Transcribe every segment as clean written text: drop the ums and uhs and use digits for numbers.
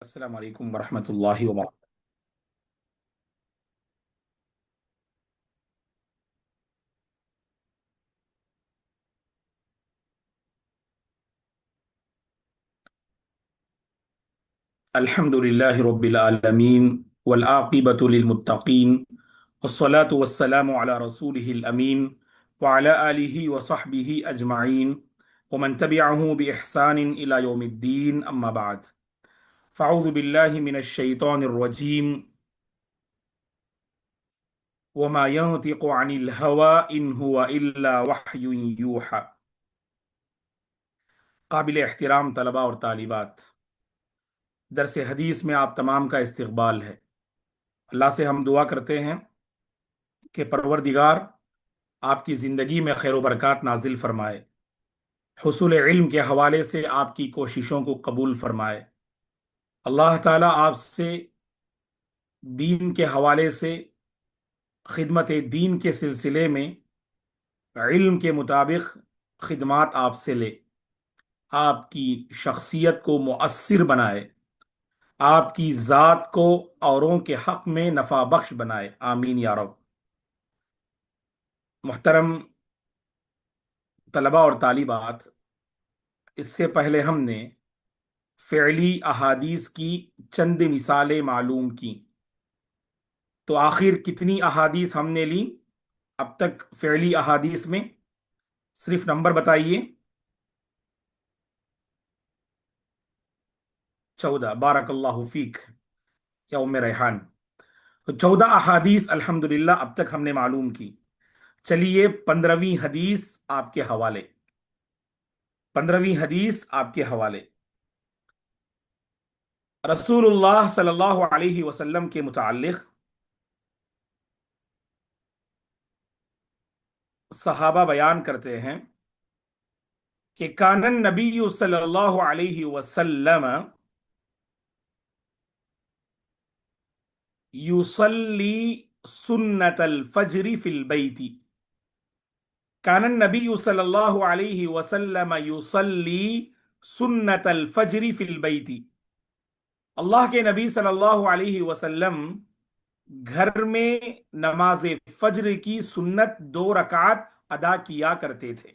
السلام علیکم ورحمۃ اللہ وبرکاتہ۔ الحمد للہ رب العالمین والعاقبۃ للمتقین والصلاة والسلام علی رسولہ الامین وعلی آلہ وصحبہ اجمعین ومن تبعہ بإحسان الی یوم الدین اما بعد فاعوذ باللہ من الشیطان الرجیم وما ينطق عن الهوى ان هو الا وحی یوحی۔ قابل احترام طلباء اور طالبات، درس حدیث میں آپ تمام کا استقبال ہے۔ اللہ سے ہم دعا کرتے ہیں کہ پروردگار آپ کی زندگی میں خیر و برکات نازل فرمائے، حصول علم کے حوالے سے آپ کی کوششوں کو قبول فرمائے۔ اللہ تعالیٰ آپ سے دین کے حوالے سے خدمت دین کے سلسلے میں علم کے مطابق خدمات آپ سے لے، آپ کی شخصیت کو مؤثر بنائے، آپ کی ذات کو اوروں کے حق میں نفع بخش بنائے، آمین یا رب۔ محترم طلباء اور طالبات، اس سے پہلے ہم نے فعلی احادیث کی چند مثالیں معلوم کی، تو آخر کتنی احادیث ہم نے لی اب تک فعلی احادیث میں؟ صرف نمبر بتائیے۔ 14۔ بارک اللہ فیک یا ام ریحان۔ تو 14 احادیث الحمدللہ اب تک ہم نے معلوم کی۔ چلیے 15ویں حدیث آپ کے حوالے، 15ویں حدیث آپ کے حوالے۔ رسول اللہ صلی اللہ علیہ وسلم کے متعلق صحابہ بیان کرتے ہیں کہ کان النبی صلی اللہ علیہ وسلم یصلی سنت الفجر فی البیت۔ کان النبی صلی اللہ علیہ وسلم یصلی سنت الفجر فی البیت۔ اللہ کے نبی صلی اللہ علیہ وسلم گھر میں نماز فجر کی سنت 2 رکعت ادا کیا کرتے تھے۔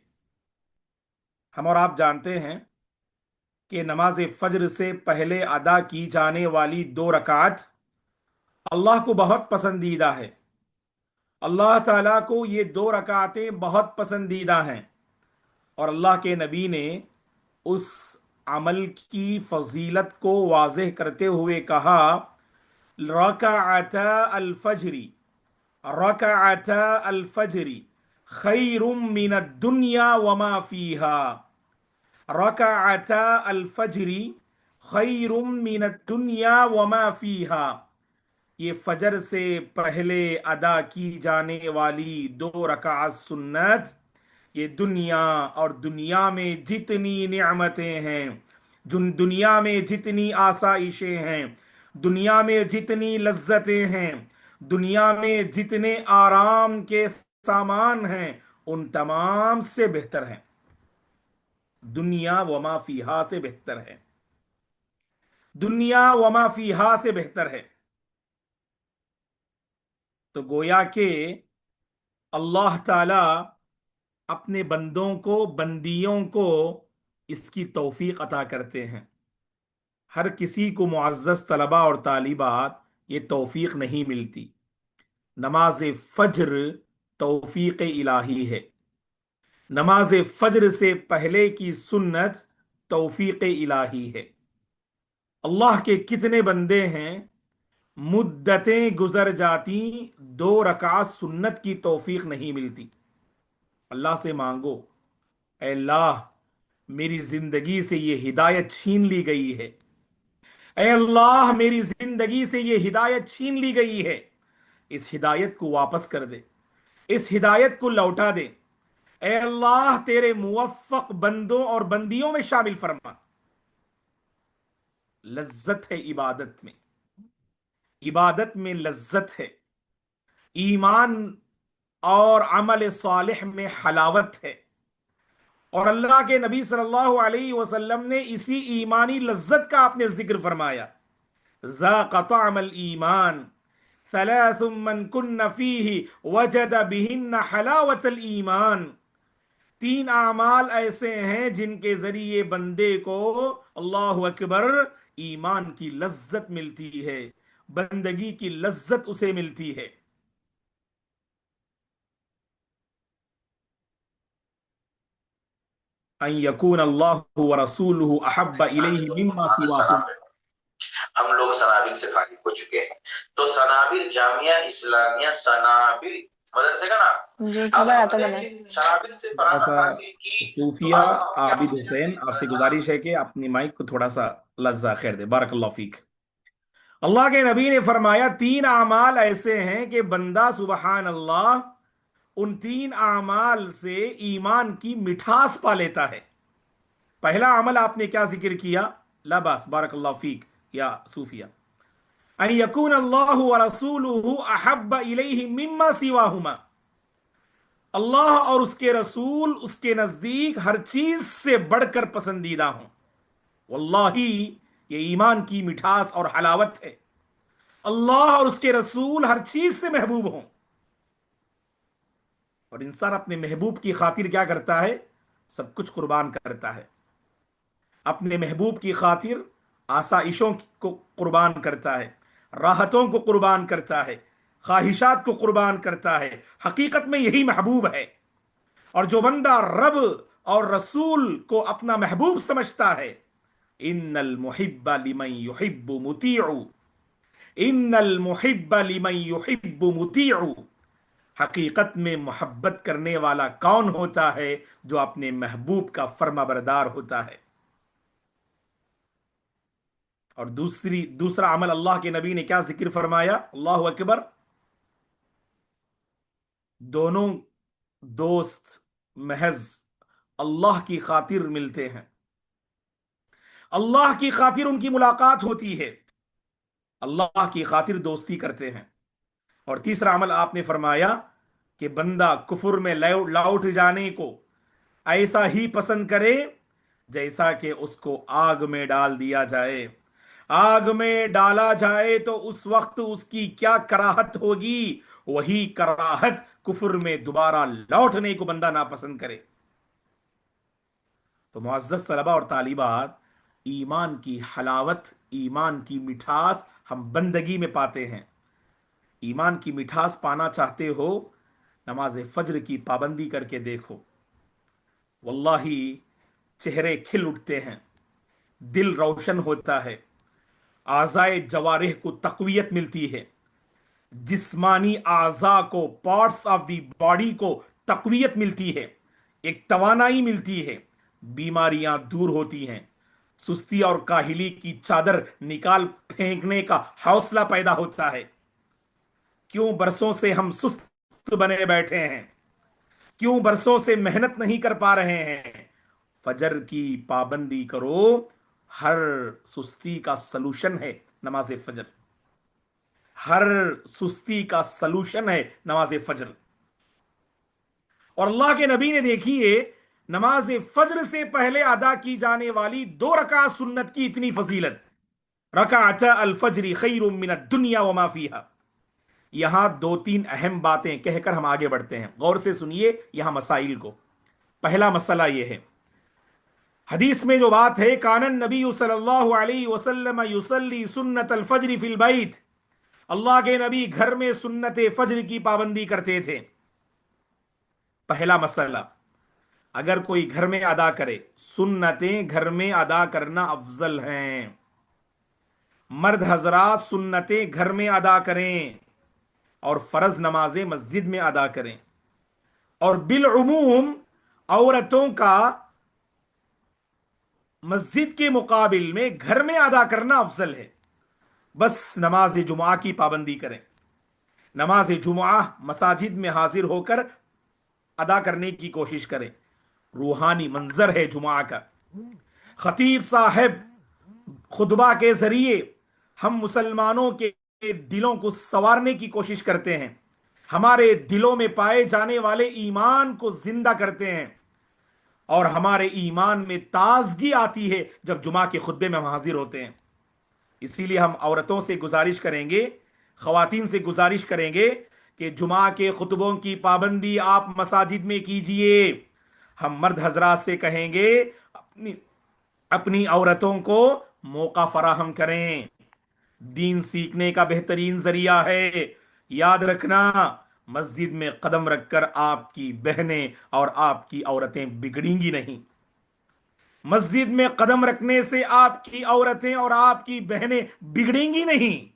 ہم اور آپ جانتے ہیں کہ نماز فجر سے پہلے ادا کی جانے والی 2 رکعت اللہ کو بہت پسندیدہ ہے۔ اللہ تعالیٰ کو یہ 2 رکعتیں بہت پسندیدہ ہیں، اور اللہ کے نبی نے اس عمل کی فضیلت کو واضح کرتے ہوئے کہا، رکعتا الفجر، رکعتا الفجر خیر من الدنیا وما فیہا، رکعتا الفجر خیر من الدنیا وما فیہا۔ یہ فجر سے پہلے ادا کی جانے والی 2 رکعت سنت، یہ دنیا اور دنیا میں جتنی نعمتیں ہیں، دنیا میں جتنی آسائشیں ہیں، دنیا میں جتنی لذتیں ہیں، دنیا میں جتنے آرام کے سامان ہیں، ان تمام سے بہتر ہیں۔ دنیا وما فیہا سے بہتر ہے، دنیا وما فیہا سے بہتر ہے۔ تو گویا کہ اللہ تعالی اپنے بندوں کو، بندیوں کو اس کی توفیق عطا کرتے ہیں۔ ہر کسی کو معزز طلباء اور طالبات یہ توفیق نہیں ملتی۔ نماز فجر توفیق الہی ہے، نماز فجر سے پہلے کی سنت توفیق الہی ہے۔ اللہ کے کتنے بندے ہیں مدتیں گزر جاتی 2 رکعت سنت کی توفیق نہیں ملتی۔ اللہ سے مانگو، اے اللہ میری زندگی سے یہ ہدایت چھین لی گئی ہے، اے اللہ میری زندگی سے یہ ہدایت چھین لی گئی ہے، اس ہدایت کو واپس کر دے، اس ہدایت کو لوٹا دے، اے اللہ تیرے موفق بندوں اور بندیوں میں شامل فرما۔ لذت ہے عبادت میں، عبادت میں لذت ہے، ایمان اور عمل صالح میں حلاوت ہے، اور اللہ کے نبی صلی اللہ علیہ وسلم نے اسی ایمانی لذت کا آپ نے ذکر فرمایا۔ ذاق طعم الایمان ثلاث من کن فیہ وجد بہن حلاوت الایمان. تین اعمال ایسے ہیں جن کے ذریعے بندے کو، اللہ اکبر، ایمان کی لذت ملتی ہے، بندگی کی لذت اسے ملتی ہے. ان یکون اللہ ورسولہ احب الیہ مما سواہما. ہم لوگ سنابل سے فارغ ہو چکے ہیں. تو سنابل جامعہ اسلامیہ سنابل مدرسے کا نام جی خبر آتا ہے. سنابل سے فراغت حاصل کی. صوفیہ عابد حسین، آپ سے گزارش ہے کہ اپنی مائک کو تھوڑا سا لذا خیر دے. بارک اللہ فیک. اللہ کے نبی نے فرمایا تین اعمال ایسے ہیں کہ بندہ سبحان اللہ ان تین اعمال سے ایمان کی مٹھاس پا لیتا ہے. پہلا عمل آپ نے کیا ذکر کیا؟ لا باس، بارک اللہ فیک یا صوفیہ. ان یکون اللہ ورسولہ احب الیہ مما سواہما. اللہ اور اس کے رسول اس کے نزدیک ہر چیز سے بڑھ کر پسندیدہ ہوں. واللہ یہ ایمان کی مٹھاس اور حلاوت ہے. اللہ اور اس کے رسول ہر چیز سے محبوب ہوں. اور انسان اپنے محبوب کی خاطر کیا کرتا ہے؟ سب کچھ قربان کرتا ہے. اپنے محبوب کی خاطر آسائشوں کو قربان کرتا ہے، راحتوں کو قربان کرتا ہے، خواہشات کو قربان کرتا ہے. حقیقت میں یہی محبوب ہے. اور جو بندہ رب اور رسول کو اپنا محبوب سمجھتا ہے، ان المحب لمن يحب مطیع، ان المحب لمن يحب مطیع. حقیقت میں محبت کرنے والا کون ہوتا ہے؟ جو اپنے محبوب کا فرما بردار ہوتا ہے. اور دوسرا عمل اللہ کے نبی نے کیا ذکر فرمایا؟ اللہ اکبر. دونوں دوست محض اللہ کی خاطر ملتے ہیں، اللہ کی خاطر ان کی ملاقات ہوتی ہے، اللہ کی خاطر دوستی کرتے ہیں. اور تیسرا عمل آپ نے فرمایا کہ بندہ کفر میں لوٹ جانے کو ایسا ہی پسند کرے جیسا کہ اس کو آگ میں ڈال دیا جائے. آگ میں ڈالا جائے تو اس وقت اس کی کیا کراہت ہوگی، وہی کراہت کفر میں دوبارہ لوٹنے کو بندہ ناپسند کرے. تو معزز طلبہ اور طالبات، ایمان کی حلاوت، ایمان کی مٹھاس ہم بندگی میں پاتے ہیں. ایمان کی مٹھاس پانا چاہتے ہو، نماز فجر کی پابندی کر کے دیکھو. واللہ چہرے کھل اٹھتے ہیں، دل روشن ہوتا ہے، اعضائے جوارح کو تقویت ملتی ہے، جسمانی اعضاء کو، پارٹس آف دی باڈی کو تقویت ملتی ہے، ایک توانائی ملتی ہے، بیماریاں دور ہوتی ہیں، سستی اور کاہلی کی چادر نکال پھینکنے کا حوصلہ پیدا ہوتا ہے. کیوں برسوں سے ہم سست بنے بیٹھے ہیں؟ کیوں برسوں سے محنت نہیں کر پا رہے ہیں؟ فجر کی پابندی کرو. ہر سستی کا سلوشن ہے نماز فجر. ہر سستی کا سلوشن ہے نماز فجر. اور اللہ کے نبی نے دیکھیے نماز فجر سے پہلے ادا کی جانے والی 2 رکعت سنت کی اتنی فضیلت. رکعتا الفجر خیر من الدنیا وما فیہا. یہاں 2-3 اہم باتیں کہہ کر ہم آگے بڑھتے ہیں. غور سے سنیے یہاں مسائل کو. پہلا مسئلہ یہ ہے، حدیث میں جو بات ہے، کان النبی صلی اللہ علیہ وسلم یصلی سنت الفجر فی البیت. اللہ کے نبی گھر میں سنت فجر کی پابندی کرتے تھے. پہلا مسئلہ، اگر کوئی گھر میں ادا کرے، سنتیں گھر میں ادا کرنا افضل ہیں. مرد حضرات سنتیں گھر میں ادا کریں اور فرض نمازیں مسجد میں ادا کریں. اور بالعموم عورتوں کا مسجد کے مقابل میں گھر میں ادا کرنا افضل ہے. بس نماز جمعہ کی پابندی کریں. نماز جمعہ مساجد میں حاضر ہو کر ادا کرنے کی کوشش کریں. روحانی منظر ہے جمعہ کا. خطیب صاحب خطبہ کے ذریعے ہم مسلمانوں کے دلوں کو سنوارنے کی کوشش کرتے ہیں، ہمارے دلوں میں پائے جانے والے ایمان کو زندہ کرتے ہیں، اور ہمارے ایمان میں تازگی آتی ہے جب جمعہ کے خطبے میں ہم حاضر ہوتے ہیں. इसीलिए हम औरतों से गुजारिश करेंगे, खवातीन से गुजारिश करेंगे कि जुमा के खुतबों की पाबंदी आप मसाजिद में कीजिए। हम मर्द हजरात से कहेंगे अपनी अपनी औरतों को मौका फराहम करें। दीन सीखने का बेहतरीन जरिया है। याद रखना, मस्जिद में कदम रखकर आपकी बहनें और आपकी औरतें बिगड़ेंगी नहीं। मस्जिद में कदम रखने से आपकी औरतें और आपकी बहनें बिगड़ेंगी नहीं।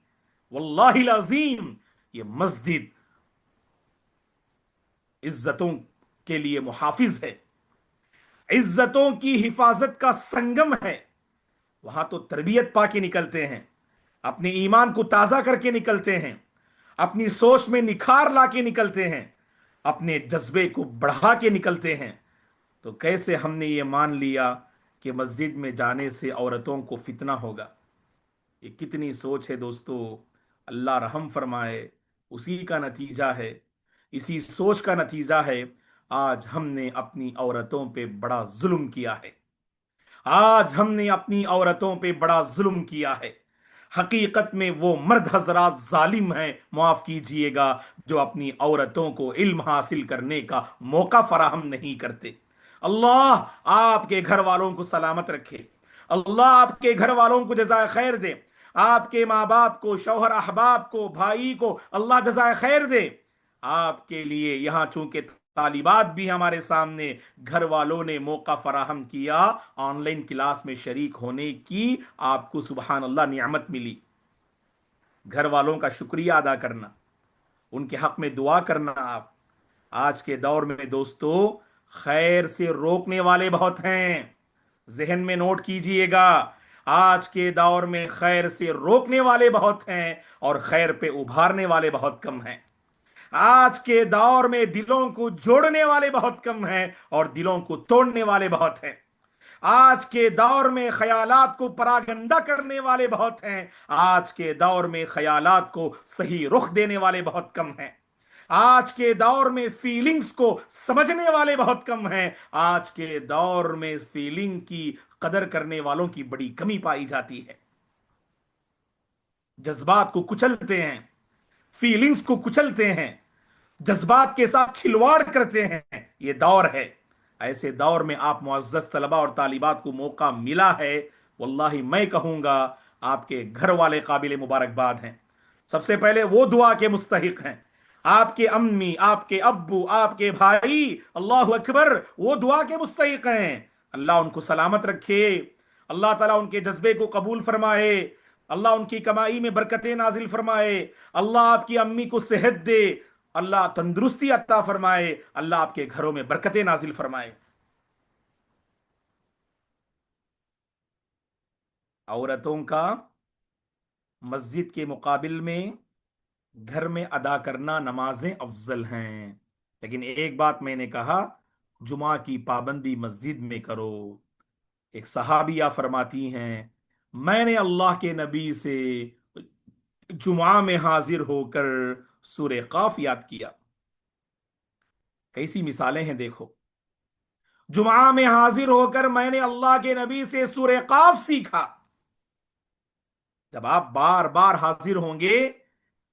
वल्लाहिल अजीम, ये मस्जिद इज्जतों के लिए मुहाफिज है, इज्जतों की हिफाजत का संगम है। वहां तो तरबियत पाके निकलते हैं, अपने ईमान को ताजा करके निकलते हैं, अपनी सोच में निखार लाके निकलते हैं, अपने जज्बे को बढ़ा के निकलते हैं। तो कैसे हमने ये मान लिया कि मस्जिद में जाने से औरतों को फितना होगा? ये कितनी सोच है दोस्तों। अल्लाह रहम फरमाए। उसी का नतीजा है, इसी सोच का नतीजा है, आज हमने अपनी औरतों पे बड़ा जुल्म किया है। आज हमने अपनी औरतों पे बड़ा जुल्म किया है। हकीकत में वो मर्द हजरात जालिम हैं, माफ कीजिएगा, जो अपनी औरतों को इल्म हासिल करने का मौका फराहम नहीं करते। अल्लाह आपके घर वालों को सलामत रखे। अल्लाह आपके घर वालों को जज़ाए खैर दे। आपके माँ बाप को, शौहर अहबाब को, भाई को अल्लाह जज़ाए खैर दे। आपके लिए यहां चूंकि तालिबात भी हमारे सामने, घर वालों ने मौका फराहम किया ऑनलाइन क्लास में शरीक होने की, आपको सुबहान अल्लाह नियामत मिली। घर वालों का शुक्रिया अदा करना, उनके हक में दुआ करना। आप आज के दौर में दोस्तों, खैर से रोकने वाले बहुत हैं। जहन में नोट कीजिएगा, आज के दौर में खैर से रोकने वाले बहुत हैं और खैर पे उभारने वाले बहुत कम हैं। आज के दौर में दिलों को जोड़ने वाले बहुत कम हैं और दिलों को तोड़ने वाले बहुत हैं। आज के दौर में ख्यालात को परागंदा करने वाले बहुत हैं। आज के दौर में ख्यालात को सही रुख देने वाले बहुत कम हैं। आज के दौर में फीलिंग्स को समझने वाले बहुत कम हैं। आज के दौर में फीलिंग की कदर करने वालों की बड़ी कमी पाई जाती है। जज्बात को कुचलते हैं, फीलिंग्स को कुचलते हैं, जज्बात के साथ खिलवाड़ करते हैं। ये दौर है। ऐसे दौर में आप मुअज़्ज़ज़ तलबा और तालिबात को मौका मिला है, वल्लाही मैं कहूंगा आपके घर वाले काबिल मुबारकबाद हैं। सबसे पहले वो दुआ के मुस्तहिक हैं, आपके अम्मी, आपके अब्बू, आपके भाई, अल्लाह अकबर, वो दुआ के मुस्तहिक हैं। अल्लाह उनको सलामत रखे, अल्लाह ताला उनके जज्बे को कबूल फरमाए, अल्लाह उनकी कमाई में बरकतें नाजिल फरमाए, अल्लाह आपकी अम्मी को सेहत दे, अल्लाह तंदुरुस्ती अता फरमाए, अल्लाह आपके घरों में बरकतें नाजिल फरमाए। औरतों का मस्जिद के मुकाबिल में घर में अदा करना नमाजें अफजल हैं। लेकिन एक बात मैंने कहा, जुमा की पाबंदी मस्जिद में करो। एक सहाबिया फरमाती हैं, मैंने अल्लाह के नबी से जुमा में हाजिर होकर सूरे काफ याद किया। कैसी मिसालें हैं देखो। जुमा में हाजिर होकर मैंने अल्लाह के नबी से सूरे काफ सीखा। जब आप बार बार हाजिर होंगे,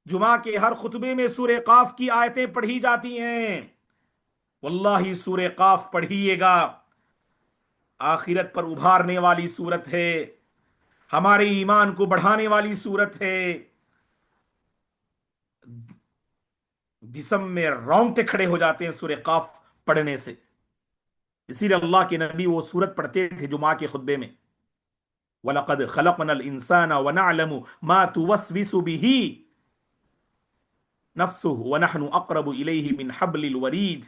जुमा के हर खुतबे में सूरे काफ की आयतें पढ़ी जाती हैं। वल्लाही सूरे काफ पढ़िएगा। आखिरत पर उभारने वाली सूरत है, हमारे ईमान को बढ़ाने वाली सूरत है। जिस्म में रोंगटे खड़े हो जाते हैं सूरे काफ पढ़ने से। इसीलिए अल्लाह के नबी वो सूरत पढ़ते थे जुमा के खुतबे में, वलक़द खलक़नल इंसान व नअलमु मा तुवस्विसु बिही नफ्सुहु व नहनु अक़रबु इलैहि मिन हब्लिल वरीद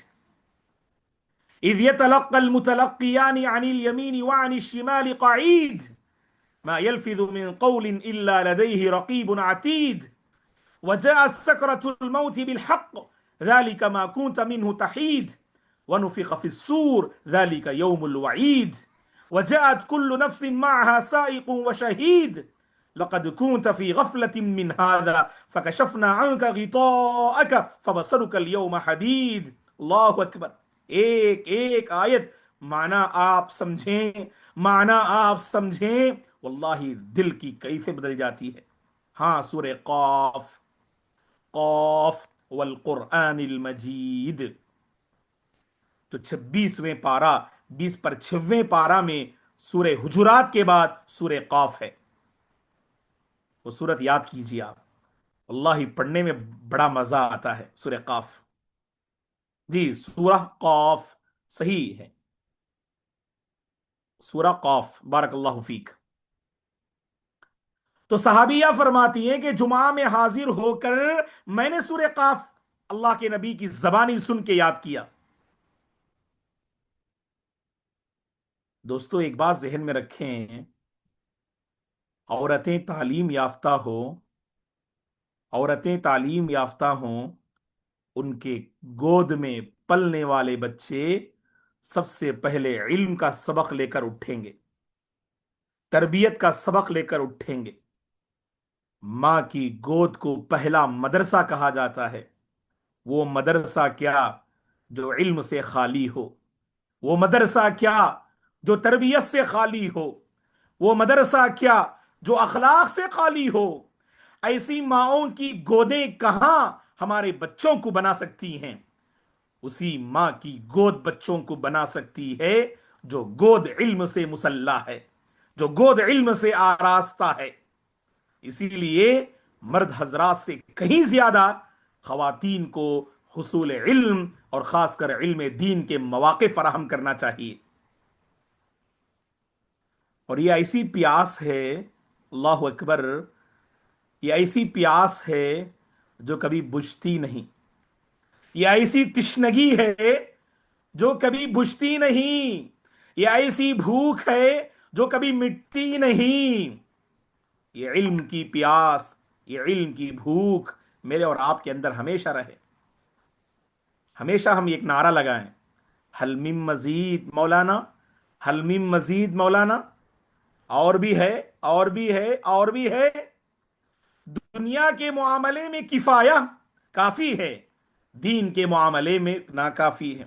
इज़ यतलक़्क़ल मुतलक़्क़ियानि अनिल यमीनि व अनिश शिमालि क़ईद मा यल्फ़िज़ु मिन क़ौलिन इल्ला लदैहि रक़ीबुन अतीद वजाअत सकरतुल मौति बिलहक़्क़ ज़ालिका मा कुन्त मिन्हु तहीद वनुफ़िख़ फ़िस्सूर ज़ालिका यौमुल वईद वजाअत कुल्लु नफ्सिन मअहा साइक़ुन व शहीद लक़द कुन्त फ़ी ग़फ़लतिन मिन हाज़ा फ़कशफ़ना अन्का ग़िताअक फ़बसरुका अल-यौम हदीद। अल्लाहु अकबर। एक एक आयत माना आप समझें, माना आप समझें, واللہ دل کی کیفیت بدل جاتی ہے. ہاں سورہ قاف، قاف والقرآن المجید، تو 26ویں پارا، 20 پر 6ویں پارا میں سورہ حجرات کے بعد سورہ قاف ہے. وہ سورت یاد کیجیے آپ، اللہ پڑھنے میں بڑا مزہ آتا ہے. سورہ قاف، جی سورہ قاف صحیح ہے، سورہ قاف. بارک اللہ فیک. تو صحابیہ فرماتی ہیں کہ جمعہ میں حاضر ہو کر میں نے سورہ قاف اللہ کے نبی کی زبانی سن کے یاد کیا. دوستو ایک بات ذہن میں رکھیں، عورتیں تعلیم یافتہ ہو، عورتیں تعلیم یافتہ ہوں، ان کے گود میں پلنے والے بچے سب سے پہلے علم کا سبق لے کر اٹھیں گے، تربیت کا سبق لے کر اٹھیں گے. ماں کی گود کو پہلا مدرسہ کہا جاتا ہے. وہ مدرسہ کیا جو علم سے خالی ہو، وہ مدرسہ کیا جو تربیت سے خالی ہو، وہ مدرسہ کیا جو اخلاق سے خالی ہو. ایسی ماؤں کی گودیں کہاں ہمارے بچوں کو بنا سکتی ہیں؟ اسی ماں کی گود بچوں کو بنا سکتی ہے جو گود علم سے مسلح ہے، جو گود علم سے آراستہ ہے. اسی لیے مرد حضرات سے کہیں زیادہ خواتین کو حصول علم اور خاص کر علم دین کے مواقع فراہم کرنا چاہیے. اور یہ ایسی پیاس ہے، اللہ اکبر، یہ ایسی پیاس ہے جو کبھی بجھتی نہیں، یہ ایسی تشنگی ہے جو کبھی بجھتی نہیں، یہ ایسی بھوک ہے جو کبھی مٹتی نہیں. یہ علم کی پیاس، یہ علم کی بھوک میرے اور آپ کے اندر ہمیشہ رہے. ہمیشہ ہم ایک نعرہ لگائیں، حل من مزید مولانا، حل من مزید مولانا. اور بھی ہے، اور بھی ہے، اور بھی ہے. دنیا کے معاملے میں کفایہ کافی ہے، دین کے معاملے میں ناکافی ہے.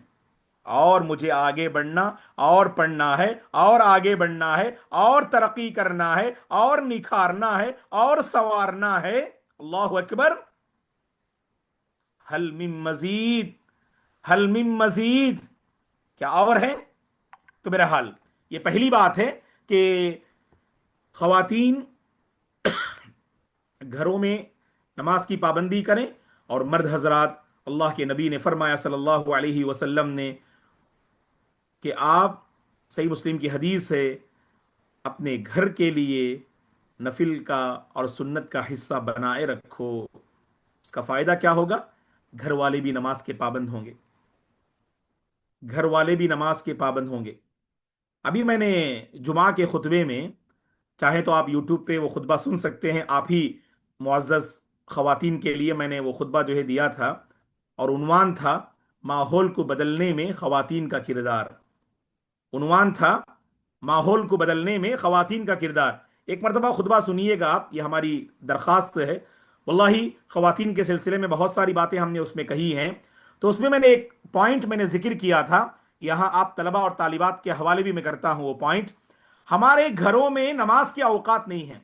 اور مجھے آگے بڑھنا، اور پڑھنا ہے، اور آگے بڑھنا ہے، اور ترقی کرنا ہے، اور نکھارنا ہے، اور سنوارنا ہے. اللہ اکبر. حل من مزید، حل من مزید، کیا اور ہے؟ تو بہرحال یہ پہلی بات ہے کہ خواتین گھروں میں نماز کی پابندی کریں، اور مرد حضرات، اللہ کے نبی نے فرمایا صلی اللہ علیہ وسلم نے کہ آپ، صحیح مسلم کی حدیث ہے، اپنے گھر کے لیے نفل کا اور سنت کا حصہ بنائے رکھو. اس کا فائدہ کیا ہوگا؟ گھر والے بھی نماز کے پابند ہوں گے، گھر والے بھی نماز کے پابند ہوں گے. ابھی میں نے جمعہ کے خطبے میں، چاہے تو آپ یوٹیوب پہ وہ خطبہ سن سکتے ہیں، آپ ہی معزز خواتین کے لیے میں نے وہ خطبہ جو ہے دیا تھا، اور عنوان تھا ماحول کو بدلنے میں خواتین کا کردار. عنوان تھا ماحول کو بدلنے میں خواتین کا کردار. ایک مرتبہ خطبہ سنیے گا آپ، یہ ہماری درخواست ہے. واللہ خواتین کے سلسلے میں بہت ساری باتیں ہم نے اس میں کہی ہیں. تو اس میں نے ایک پوائنٹ میں نے ذکر کیا تھا، یہاں آپ طلبہ اور طالبات کے حوالے بھی میں کرتا ہوں وہ پوائنٹ. ہمارے گھروں میں نماز کے اوقات نہیں ہیں،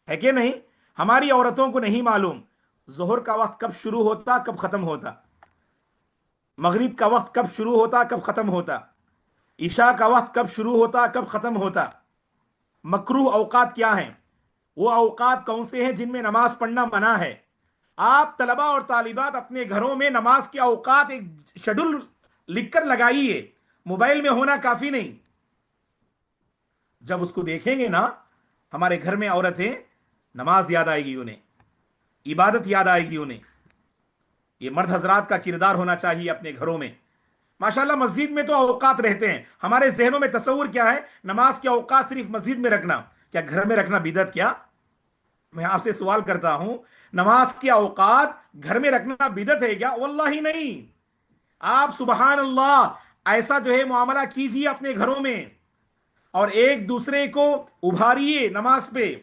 ہے کہ نہیں؟ ہماری عورتوں کو نہیں معلوم ظہر کا وقت کب شروع ہوتا کب ختم ہوتا، مغرب کا وقت کب شروع ہوتا کب ختم ہوتا، عشاء کا وقت کب شروع ہوتا کب ختم ہوتا، مکروہ اوقات کیا ہیں، وہ اوقات کون سے ہیں جن میں نماز پڑھنا منع ہے. آپ طلبہ اور طالبات اپنے گھروں میں نماز کے اوقات ایک شیڈول لکھ کر لگائیے، موبائل میں ہونا کافی نہیں. جب اس کو دیکھیں گے نا ہمارے گھر میں عورتیں، نماز یاد آئے گی انہیں، عبادت یاد آئے گی انہیں. یہ مرد حضرات کا کردار ہونا چاہیے اپنے گھروں میں. ماشاءاللہ مسجد میں تو اوقات رہتے ہیں، ہمارے ذہنوں میں تصور کیا ہے؟ نماز کے اوقات صرف مسجد میں رکھنا. کیا گھر میں رکھنا بدعت کیا؟ میں آپ سے سوال کرتا ہوں، نماز کے اوقات گھر میں رکھنا بدعت ہے کیا؟ واللہ نہیں. آپ سبحان اللہ ایسا جو ہے معاملہ کیجیے اپنے گھروں میں، اور ایک دوسرے کو ابھاریے نماز پہ.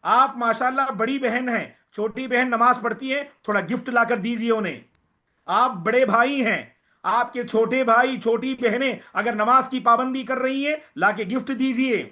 آپ ماشاءاللہ بڑی بہن ہیں، چھوٹی بہن نماز پڑھتی ہے، تھوڑا گفٹ لا کر دیجیے انہیں. آپ بڑے بھائی ہیں، آپ کے چھوٹے بھائی چھوٹی بہنیں اگر نماز کی پابندی کر رہی ہیں، لا کے گفٹ دیجیے.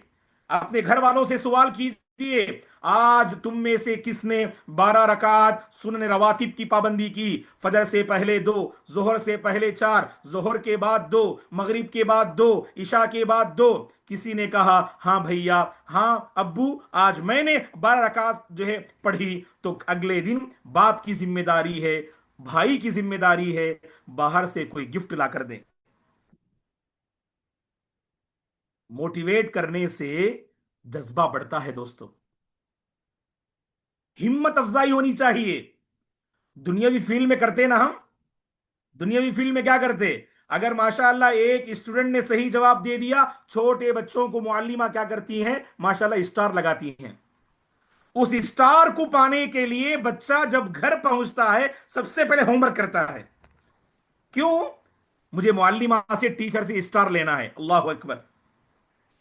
अपने घर वालों से सवाल कीजिए, आज तुम में से किसने 12 रकात सुनन रवातिब की पाबंदी की? फजर से पहले 2, जोहर से पहले 4, जोहर के बाद 2, मगरिब के बाद 2, ईशा के बाद 2। किसी ने कहा हाँ भैया, हाँ अब्बू, आज मैंने 12 रकात जो है पढ़ी। तो अगले दिन बाप की जिम्मेदारी है, भाई की जिम्मेदारी है, बाहर से कोई गिफ्ट ला कर दे। मोटिवेट करने से जज्बा बढ़ता है दोस्तों, हिम्मत अफजाई होनी चाहिए। दुनियावी फील्ड में करते ना हम, दुनियावी फील्ड में क्या करते? अगर माशाअल्लाह एक स्टूडेंट ने सही जवाब दे दिया, छोटे बच्चों को मुअल्लिमा क्या करती हैं, माशाअल्लाह स्टार लगाती हैं। उस स्टार को पाने के लिए बच्चा जब घर पहुंचता है सबसे पहले होमवर्क करता है। क्यों? मुझे मुअल्लिमा से, टीचर से स्टार लेना है। अल्लाह अकबर।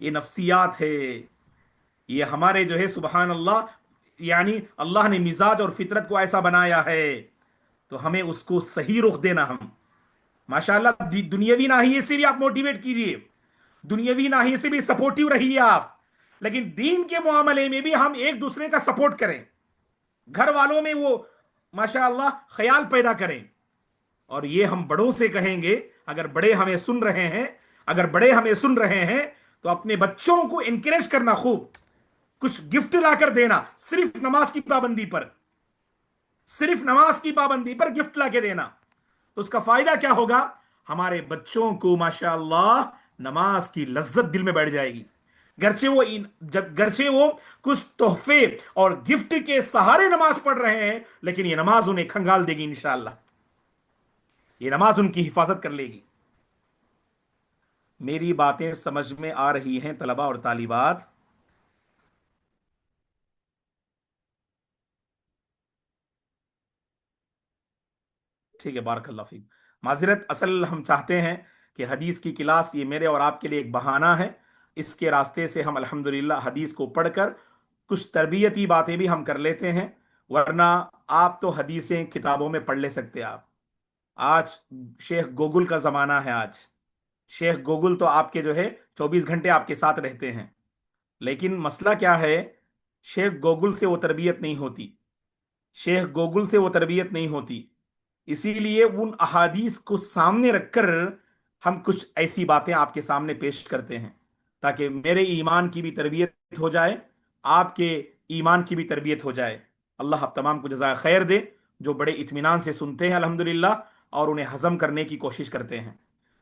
ये नफ्सियात है, ये हमारे जो है सुबहान अल्लाह, यानी अल्लाह ने मिजाज और फितरत को ऐसा बनाया है, तो हमें उसको सही रुख देना। हम माशाअल्लाह दुनियावी नाहिए से भी आप मोटिवेट कीजिए, दुनियावी नाहिए से भी सपोर्टिव रहिए आप, लेकिन दीन के मामले में भी हम एक दूसरे का सपोर्ट करें, घर वालों में वो माशाअल्लाह ख्याल पैदा करें। और ये हम बड़ों से कहेंगे, अगर बड़े हमें सुन रहे हैं, अगर बड़े हमें सुन रहे हैं, तो अपने बच्चों को इंकरेज करना, खूब कुछ गिफ्ट लाकर देना, सिर्फ नमाज की पाबंदी पर, सिर्फ नमाज की पाबंदी पर गिफ्ट लाके देना। तो उसका फायदा क्या होगा? हमारे बच्चों को माशाअल्लाह नमाज की लज्जत दिल में बैठ जाएगी। घर से वो कुछ तोहफे और गिफ्ट के सहारे नमाज पढ़ रहे हैं, लेकिन ये नमाज उन्हें खंगाल देगी इंशाअल्लाह, ये नमाज उनकी हिफाजत कर लेगी। मेरी बातें समझ में आ रही हैं तलबा और तालिबात? ठीक है, बारकल्लाह फीक। माजरत, असल हम चाहते हैं कि हदीस की क्लास ये मेरे और आपके लिए एक बहाना है, इसके रास्ते से हम अल्हम्दुलिल्लाह हदीस को पढ़कर कुछ तरबियती बातें भी हम कर लेते हैं। वरना आप तो हदीसें किताबों में पढ़ ले सकते हैं। आप आज शेख गूगल का जमाना है। आज शेख गूगल तो आपके जो है 24 घंटे आपके साथ रहते हैं, लेकिन मसला क्या है, शेख गूगल से वो तरबियत नहीं होती, शेख गूगल से वो तरबियत नहीं होती। इसीलिए उन अहादीस को सामने रखकर हम कुछ ऐसी बातें आपके सामने पेश करते हैं, ताकि मेरे ईमान की भी तरबियत हो जाए, आपके ईमान की भी तरबियत हो जाए। अल्लाह आप तमाम को जज़ाए खैर दे, जो बड़े इत्मीनान से सुनते हैं अल्हम्दुलिल्लाह और उन्हें हजम करने की कोशिश करते हैं।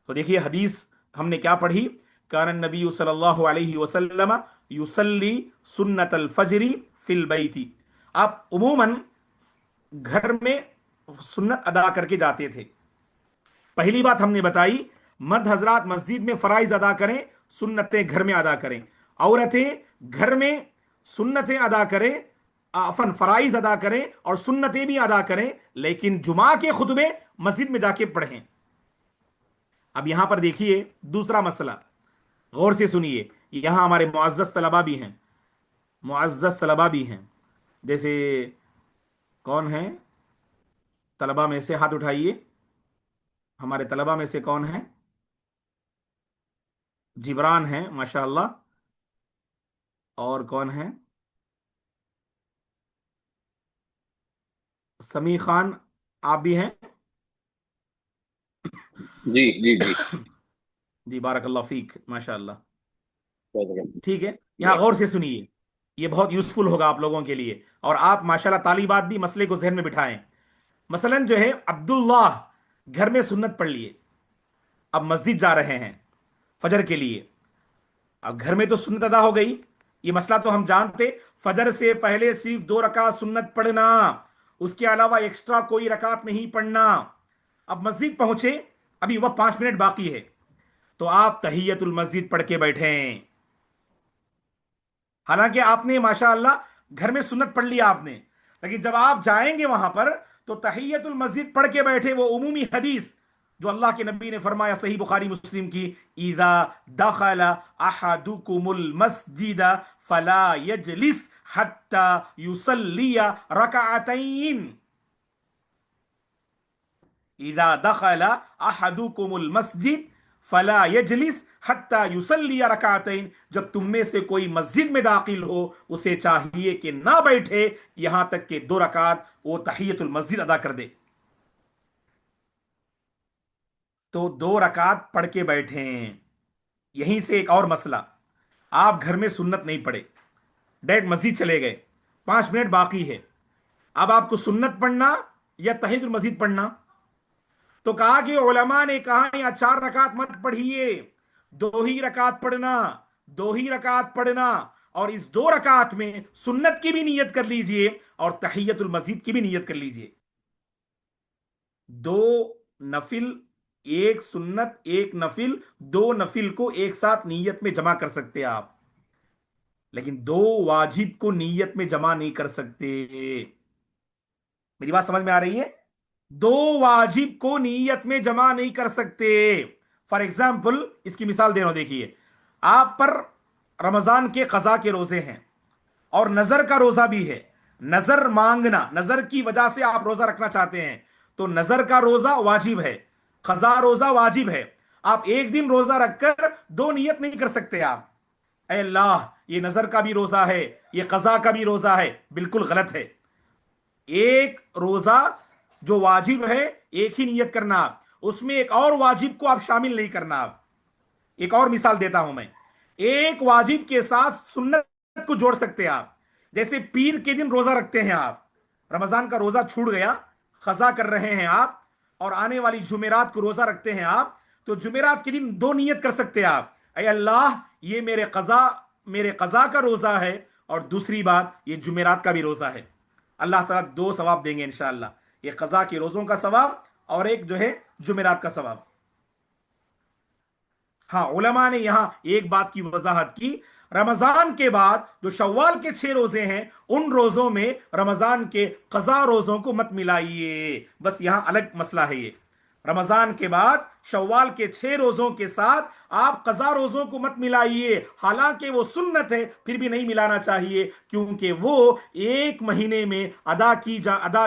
तो देखिए हदीस हमने क्या पढ़ी, कान नबी सल्लल्लाहु अलैहि वसल्लम युसल्ली सुन्नतल फजरी फिल बैती। आप उमूमन घर में सुन्नत अदा करके जाते थे। पहली बात हमने बताई, मर्द हजरात मस्जिद में फराइज अदा करें, सुन्नतें घर में अदा करें। औरतें घर में सुन्नतें अदा करें, अफन फराइज अदा करें और सुन्नतें भी अदा करें, लेकिन जुमा के खुतबे मस्जिद में जाके पढ़ें। अब यहां पर देखिए दूसरा मसला, गौर से सुनिए। यहां हमारे मुअज़्ज़ज़ तलबा भी हैं, मुअज़्ज़ज़ तलबा भी हैं। जैसे कौन है तलबा में से, हाथ उठाइए। हमारे तलबा में से कौन है? जिब्रान है माशाअल्लाह। और कौन है? समी खान, आप भी हैं? जी जी जी। जी बारकल्लाह फीक, माशाअल्लाह। बहुत ठीक है, यहां गौर से सुनिए, ये बहुत यूजफुल होगा आप लोगों के लिए। और आप माशाल्लाह तालीबात भी मसले को जहन में बिठाएं। मसलन जो है अब्दुल्लाह घर में सुन्नत पढ़ लिए, अब मस्जिद जा रहे हैं फजर के लिए। अब घर में तो सुन्नत अदा हो गई, ये मसला तो हम जानते, फजर से पहले सिर्फ 2 रकात सुन्नत पढ़ना, उसके अलावा एक्स्ट्रा कोई रकात नहीं पढ़ना। अब मस्जिद पहुंचे, अभी वह 5 मिनट बाकी है, तो आप तहियतुल मस्जिद पढ़ के बैठे। हालांकि आपने माशाअल्लाह घर में सुन्नत पढ़ लिया आपने, लेकिन जब आप जाएंगे वहां पर तो तहियतुल मस्जिद पढ़ के बैठे। वो उमूमी हदीस जो अल्लाह के नबी ने फरमाया, सही बुखारी मुस्लिम की, इज़ा दखल अहदुकुमुल मस्जिद फला यजलिस हत्ता युसल्लिया रकअतैन। इज़ा दखल अहदुकुमुल मस्जिद फला यजलिस हत्ता युसल्ली रकातैन, जब तुम में से कोई मस्जिद में दाखिल हो उसे चाहिए कि ना बैठे यहां तक कि 2 रकात वो तहियतुल मस्जिद अदा कर दे। तो 2 रकात पढ़ के बैठे। यहीं से एक और मसला, आप घर में सुन्नत नहीं पढ़े, डायरेक्ट मस्जिद चले गए, 5 मिनट बाकी है, अब आपको सुन्नत पढ़ना या तहियतुल मस्जिद पढ़ना? तो कहा कि उलमा ने कहा या 4 रकात मत पढ़िए, 2 ही रकात पढ़ना, 2 ही रकात पढ़ना, और इस 2 रकात में सुन्नत की भी नियत कर लीजिए और तहियतुल मस्जिद की भी नियत कर लीजिए। 2 नफिल, एक सुन्नत एक नफिल, 2 नफिल को एक साथ नीयत में जमा कर सकते हैं आप, लेकिन 2 वाजिब को नीयत में जमा नहीं कर सकते। मेरी बात समझ में आ रही है? 2 वाजिब को नीयत में जमा नहीं कर सकते। फॉर एग्जाम्पल इसकी मिसाल दे रहा हूं, देखिए, आप पर रमजान के कजा के रोजे हैं और नजर का रोजा भी है, नजर मांगना, नजर की वजह से आप रोजा रखना चाहते हैं, तो नजर का रोजा वाजिब है, कजा रोजा वाजिब है। आप एक दिन रोजा रखकर 2 नियत नहीं कर सकते आप, ऐ अल्लाह ये नजर का भी रोजा है, ये कजा का भी रोजा है, बिल्कुल गलत है। एक रोजा जो वाजिब है एक ही नियत करना आप, उसमें एक और वाजिब को आप शामिल नहीं करना आप। एक और मिसाल देता हूं मैं, एक वाजिब के साथ सुन्नत को जोड़ सकते हैं आप। जैसे पीर के दिन रोजा रखते हैं आप, रमजान का रोजा छूट गया, खजा कर रहे हैं आप, और आने वाली जुमेरात को रोजा रखते हैं आप, तो जुमेरात के दिन 2 नियत कर सकते हैं आप, ऐ अल्लाह ये मेरे कजा का रोजा है, और दूसरी बात ये जुमेरात का भी रोजा है। अल्लाह ताला 2 सवाब देंगे इंशाअल्लाह, ये कजा के रोजों का सवाब और एक जो है जुमेरात का सवाब। हाँ, उलमा ने यहां एक बात की वजाहत की, रमजान के बाद जो शव्वाल के 6 रोजे हैं उन रोजों में रमजान के कजा रोजों को मत मिलाइए, बस यहां अलग मसला है ये। रमजान के बाद शव्वाल के 6 रोजों के साथ आप कजा रोजों को मत मिलाइए, हालांकि वो सुन्नत है फिर भी नहीं मिलाना चाहिए, क्योंकि वो एक महीने में अदा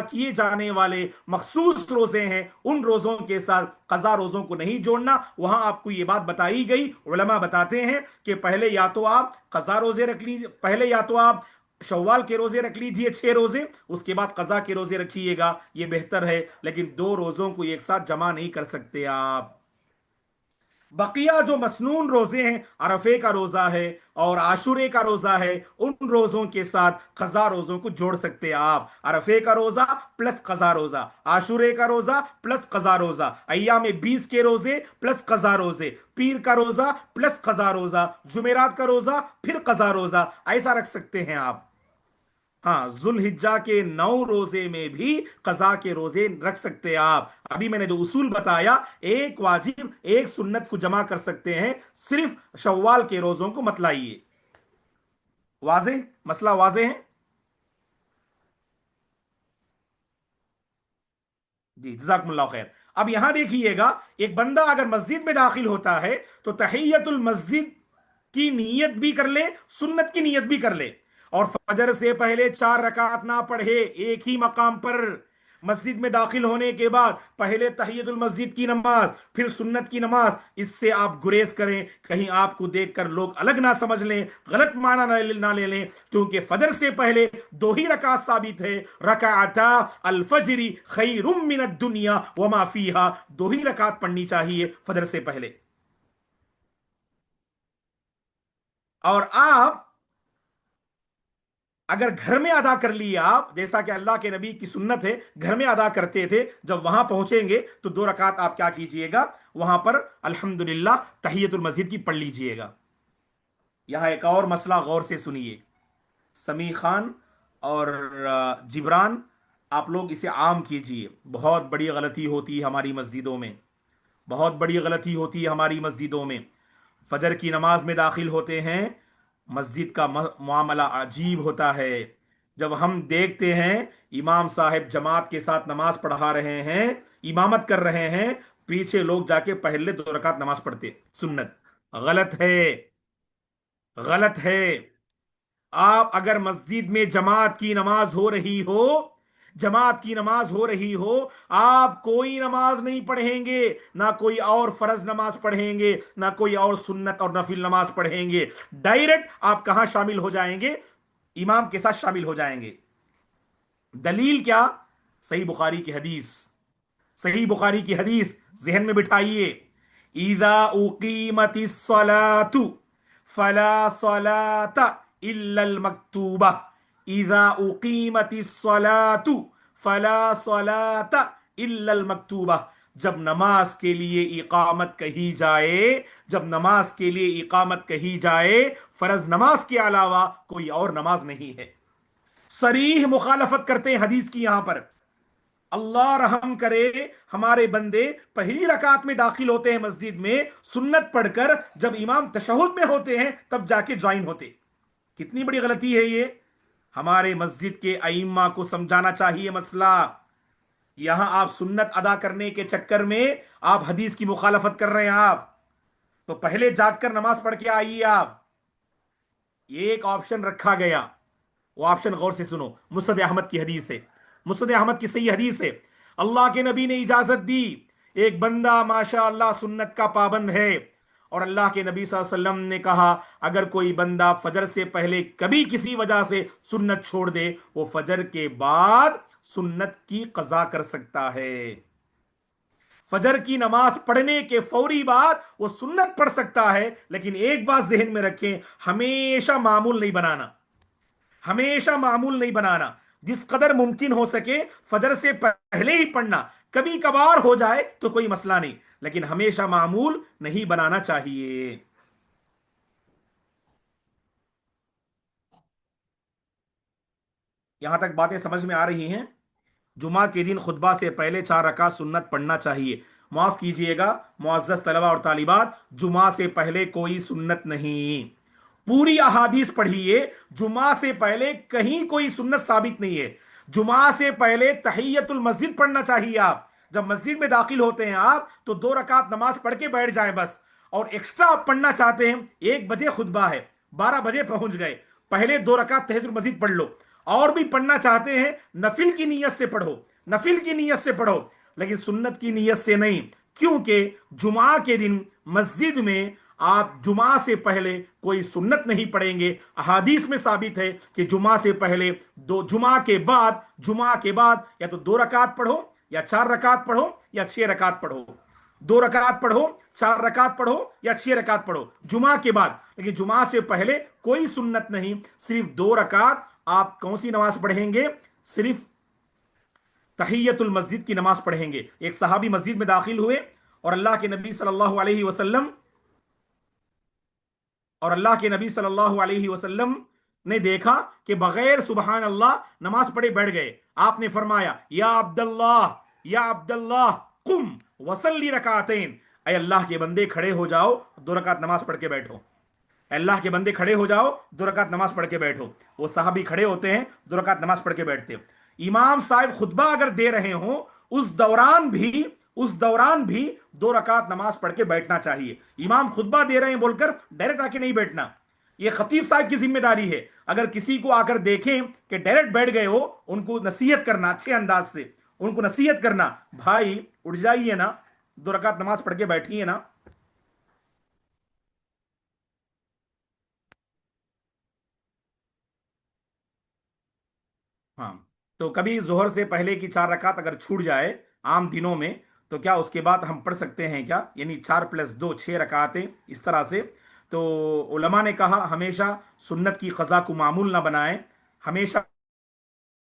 किए जाने वाले मखसूस रोजे हैं, उन रोजों के साथ कजा रोजों को नहीं जोड़ना। वहां आपको ये बात बताई गई, उलमा बताते हैं कि पहले या तो आप कजा रोजे रख लीजिए, पहले या तो आप शव्वाल के रोजे रख लीजिए 6 रोजे, उसके बाद कजा के रोजे रखिएगा, ये बेहतर है, लेकिन 2 रोजों को एक साथ जमा नहीं कर सकते आप। बकिया जो मसनून रोजे हैं, अरफे का रोजा है और आशुरे का रोजा है, उन रोजों के साथ कजा रोजों को जोड़ सकते हैं आप। अरफे का रोजा प्लस कजा रोजा, आशुरे का रोजा प्लस कजा रोजा, अय्याम 20 के रोजे प्लस कजा रोजे, पीर का रोजा प्लस कजा रोजा, जुमेरात का रोजा फिर कजा रोजा, ऐसा रख सकते हैं आप। हाँ, जुल्हिज्जा के 9 रोजे में भी कजा के रोजे रख सकते हैं आप। अभी मैंने जो उसूल बताया, एक वाजिब एक सुन्नत को जमा कर सकते हैं, सिर्फ शव्वाल के रोजों को मत लाइए। वाजे, मसला वाजे है जी, जजाकुमुल्लाह खैर। अब यहां देखिएगा, एक बंदा अगर मस्जिद में दाखिल होता है तो तहियतुल मस्जिद की नीयत भी कर ले, सुन्नत की नीयत भी कर ले, और फजर से पहले 4 रकात ना पढ़े, एक ही मकाम पर मस्जिद में दाखिल होने के बाद पहले तहियतुल मस्जिद की नमाज फिर सुन्नत की नमाज, इससे आप गुरेज करें, कहीं आपको देखकर लोग अलग ना समझ लें, गलत माना ना ले लें, क्योंकि फजर से पहले 2 ही रकात साबित है, रकाता अल फजरी खैरुम मिनद दुनिया व मा फीहा, 2 ही रकात पढ़नी चाहिए फजर से पहले। और आप अगर घर में अदा कर लिए आप, जैसा कि अल्लाह के नबी की सुन्नत है, घर में अदा करते थे, जब वहां पहुंचेंगे तो 2 रकात आप क्या कीजिएगा, वहां पर अल्हम्दुलिल्लाह तहियतुल मस्जिद की पढ़ लीजिएगा। यहां एक और मसला गौर से सुनिए, समी खान और जिब्रान, आप लोग इसे आम कीजिए, बहुत बड़ी गलती होती है हमारी मस्जिदों में, बहुत बड़ी गलती होती है हमारी मस्जिदों में। फजर की नमाज में दाखिल होते हैं, मस्जिद का मामला अजीब होता है। जब हम देखते हैं इमाम साहब जमात के साथ नमाज पढ़ा रहे हैं, इमामत कर रहे हैं, पीछे लोग जाके पहले 2 रकात नमाज पढ़ते, सुन्नत। गलत है, गलत है। आप अगर मस्जिद में जमात की नमाज हो रही हो, जमात की नमाज हो रही हो, आप कोई नमाज नहीं पढ़ेंगे, ना कोई और फर्ज नमाज पढ़ेंगे, ना कोई और सुन्नत और नफिल नमाज पढ़ेंगे। डायरेक्ट आप कहां शामिल हो जाएंगे? इमाम के साथ शामिल हो जाएंगे। दलील क्या? सही बुखारी की हदीस। सही बुखारी की हदीस जहन में बिठाइए। इदा उकीमतिस सलातु फला सलाता इल्लल मक्तूबा। इदा उकीमतिस सलातु फला सलाता इल्लल मक्तूबा। जब नमाज के लिए इकामत कही जाए, जब नमाज के लिए इकामत कही जाए, फर्ज नमाज के अलावा कोई और नमाज नहीं है। सरीह मुखालफत करते हैं हदीस की यहां पर। अल्लाह रहम करे, हमारे बंदे पहली रकात में दाखिल होते हैं मस्जिद में सुन्नत पढ़कर, जब इमाम तशहुद में होते हैं तब जाके ज्वाइन होते। कितनी बड़ी गलती है ये। हमारे मस्जिद के अइम्मा को समझाना चाहिए मसला। यहां आप सुन्नत अदा करने के चक्कर में आप हदीस की मुखालफत कर रहे हैं। आप तो पहले जाकर नमाज पढ़ के आइए। आप ये एक ऑप्शन रखा गया, वो ऑप्शन गौर से सुनो। मुस्नद अहमद की हदीस है, मुस्नद अहमद की सही हदीस है। अल्लाह के नबी ने इजाजत दी, एक बंदा माशाअल्लाह सुन्नत का पाबंद है, और अल्लाह के नबी सल्लल्लाहु अलैहि वसल्लम ने कहा अगर कोई बंदा फजर से पहले कभी किसी वजह से सुन्नत छोड़ दे, वो फजर के बाद सुन्नत की कज़ा कर सकता है। फजर की नमाज पढ़ने के फौरी बाद वो सुन्नत पढ़ सकता है। लेकिन एक बात जहन में रखें, हमेशा मामूल नहीं बनाना, हमेशा मामूल नहीं बनाना। जिस कदर मुमकिन हो सके फजर से पहले ही पढ़ना। कभी कभार हो जाए तो कोई मसला नहीं, लेकिन हमेशा मामूल नहीं बनाना चाहिए। यहां तक बातें समझ में आ रही हैं? जुमा के दिन खुतबा से पहले 4 रकात सुन्नत पढ़ना चाहिए। माफ कीजिएगा मुअज़्ज़ज़ तलबा और तालिबात, जुमा से पहले कोई सुन्नत नहीं। पूरी अहादीस पढ़िए, जुमा से पहले कहीं कोई सुन्नत साबित नहीं है। जुमा से पहले तहियतुल मस्जिद पढ़ना चाहिए। आप जब मस्जिद में दाखिल होते हैं आप तो 2 रकात नमाज पढ़ के बैठ जाए बस। और एक्स्ट्रा आप पढ़ना चाहते हैं, 1 बजे खुतबा है, 12 बजे पहुंच गए, पहले 2 रकात तहियतुल मस्जिद पढ़ लो। और भी पढ़ना चाहते हैं, नफिल की नीयत से पढ़ो, नफिल की नीयत से पढ़ो, लेकिन सुन्नत की नीयत से नहीं। क्योंकि जुमा के दिन मस्जिद में आप जुमा से पहले कोई सुन्नत नहीं पढ़ेंगे। अहादीस में साबित है कि जुमा से पहले दो, जुमा के बाद या तो 2 रकात पढ़ो, या 4 रकात पढ़ो, या 6 रकात पढ़ो। 2 रकात पढ़ो, 4 रकात पढ़ो, या 6 रकात पढ़ो जुमा के बाद। लेकिन जुमा से पहले कोई सुन्नत नहीं, सिर्फ 2 रकात। आप कौन सी नमाज पढ़ेंगे? सिर्फ तहियतुल मस्जिद की नमाज पढ़ेंगे। एक सहाबी मस्जिद में दाखिल हुए और अल्लाह के नबी सल्लल्लाहु अलैहि वसल्लम ने देखा कि बगैर सुबहान अल्लाह नमाज पढ़े बैठ गए। आपने फरमाया या अब्दुल्लाह, या अब्दुल्लाह कुम वसल्ली रकातैन। ऐ अल्लाह के बंदे खड़े हो जाओ, 2 रकात नमाज पढ़ के बैठो। अल्लाह के बंदे खड़े हो जाओ, 2 रकात नमाज पढ़ के बैठो। वो साहबी खड़े होते हैं, 2 रकात नमाज पढ़ के बैठते। इमाम साहब खुतबा अगर दे रहे हो, उस दौरान भी 2 रकात नमाज पढ़ के बैठना चाहिए। इमाम खुतबा दे रहे हैं बोलकर डायरेक्ट आके नहीं बैठना। यह खतीब साहब की जिम्मेदारी है। अगर किसी को आकर देखें कि डायरेक्ट बैठ गए हो, उनको नसीहत करना, अच्छे अंदाज से उनको नसीहत करना, भाई उठ जाइए ना, 2 रकात नमाज पढ़ के बैठिए ना। हाँ, तो कभी जोहर से पहले की 4 रकात अगर छूट जाए आम दिनों में, तो क्या उसके बाद हम पढ़ सकते हैं क्या? यानी 4 + 2 6 रकातें इस तरह से। तो उलमा ने कहा हमेशा सुन्नत की क़ज़ा को मामूल ना बनाएं, हमेशा